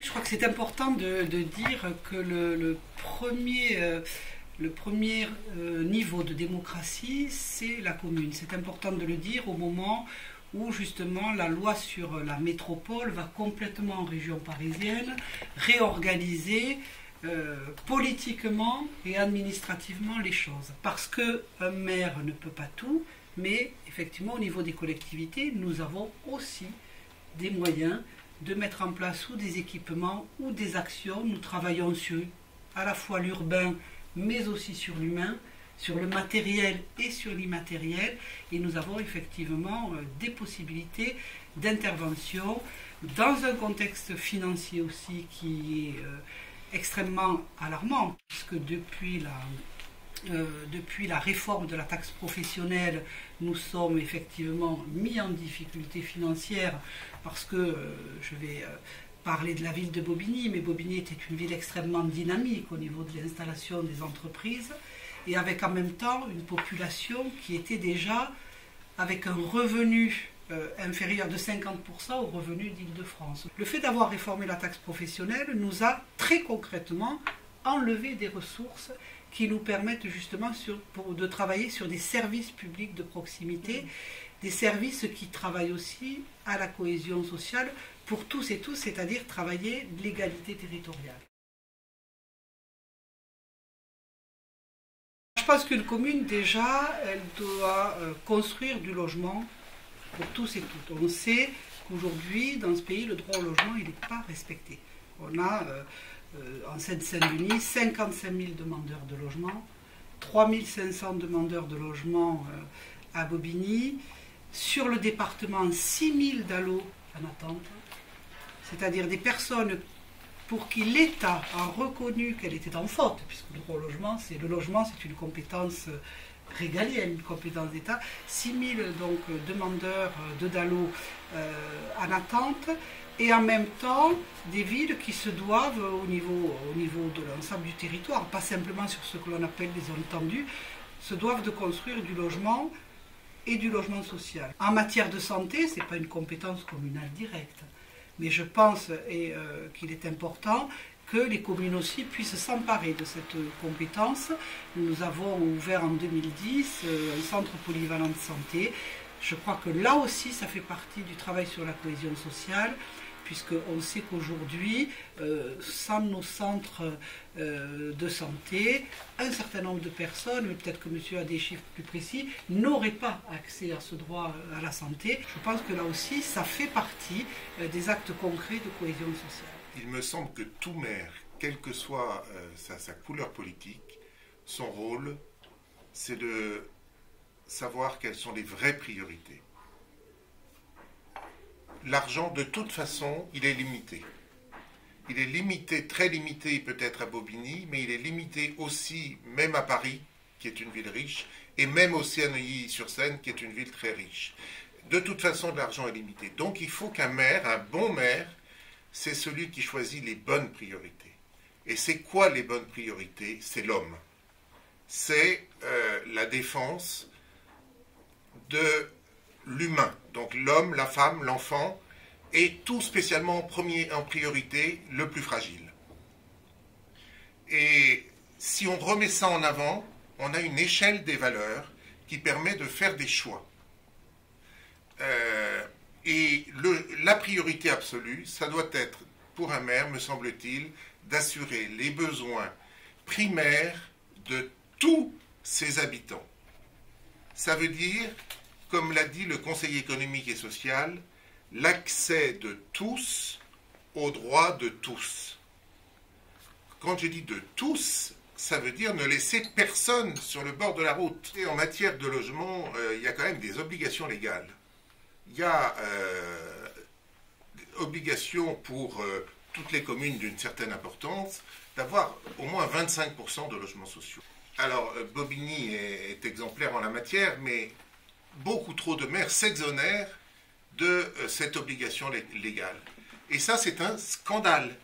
Je crois que c'est important de dire que le premier niveau de démocratie, c'est la commune. C'est important de le dire au moment où justement la loi sur la métropole va complètement en région parisienne réorganiser politiquement et administrativement les choses. Parce qu'un maire ne peut pas tout, mais effectivement au niveau des collectivités, nous avons aussi des moyens de mettre en place ou des équipements ou des actions. Nous travaillons sur à la fois l'urbain, mais aussi sur l'humain, sur le matériel et sur l'immatériel. Et nous avons effectivement des possibilités d'intervention dans un contexte financier aussi qui est extrêmement alarmant, puisque depuis la réforme de la taxe professionnelle, nous sommes effectivement mis en difficulté financière parce que je vais parler de la ville de Bobigny, mais Bobigny était une ville extrêmement dynamique au niveau de l'installation des entreprises et avec en même temps une population qui était déjà avec un revenu inférieur de 50% au revenu d'Île-de-France. Le fait d'avoir réformé la taxe professionnelle nous a très concrètement enlevé des ressources qui nous permettent justement de travailler sur des services publics de proximité, des services qui travaillent aussi à la cohésion sociale pour tous et tous, c'est-à-dire travailler l'égalité territoriale. Je pense qu'une commune, déjà, elle doit construire du logement pour tous et toutes. On sait qu'aujourd'hui, dans ce pays, le droit au logement, il n'est pas respecté. On a en Seine-Saint-Denis 55 000 demandeurs de logement, 3 500 demandeurs de logement à Bobigny, sur le département 6 000 DALO en attente, c'est-à-dire des personnes pour qui l'État a reconnu qu'elle était en faute, puisque le droit au logement, c'est une compétence régalienne, une compétence d'État, 6 000 donc, demandeurs de DALO en attente, et en même temps des villes qui se doivent au niveau de l'ensemble du territoire, pas simplement sur ce que l'on appelle les zones tendues, se doivent de construire du logement et du logement social. En matière de santé, ce n'est pas une compétence communale directe, mais je pense qu'il est important que les communes aussi puissent s'emparer de cette compétence. Nous avons ouvert en 2010 un centre polyvalent de santé. Je crois que là aussi, ça fait partie du travail sur la cohésion sociale, puisqu'on sait qu'aujourd'hui, sans nos centres de santé, un certain nombre de personnes, mais peut-être que monsieur a des chiffres plus précis, n'auraient pas accès à ce droit à la santé. Je pense que là aussi, ça fait partie des actes concrets de cohésion sociale. Il me semble que tout maire, quelle que soit sa couleur politique, son rôle, c'est de savoir quelles sont les vraies priorités. L'argent, de toute façon, il est limité. Il est limité, très limité peut-être à Bobigny, mais il est limité aussi, même à Paris, qui est une ville riche, et même aussi à Neuilly-sur-Seine, qui est une ville très riche. De toute façon, l'argent est limité. Donc il faut qu'un maire, un bon maire, c'est celui qui choisit les bonnes priorités. Et c'est quoi les bonnes priorités? C'est l'homme. C'est la défense de l'humain, donc l'homme, la femme, l'enfant, et tout spécialement en priorité, le plus fragile. Et si on remet ça en avant, on a une échelle des valeurs qui permet de faire des choix. Et la priorité absolue, ça doit être, pour un maire, me semble-t-il, d'assurer les besoins primaires de tous ses habitants. Ça veut dire, comme l'a dit le Conseil économique et social, l'accès de tous aux droits de tous. Quand je dis de tous, ça veut dire ne laisser personne sur le bord de la route. Et en matière de logement, il y a quand même des obligations légales. Il y a obligation pour toutes les communes d'une certaine importance d'avoir au moins 25% de logements sociaux. Alors, Bobigny est exemplaire en la matière, mais beaucoup trop de maires s'exonèrent de cette obligation légale. Et ça, c'est un scandale.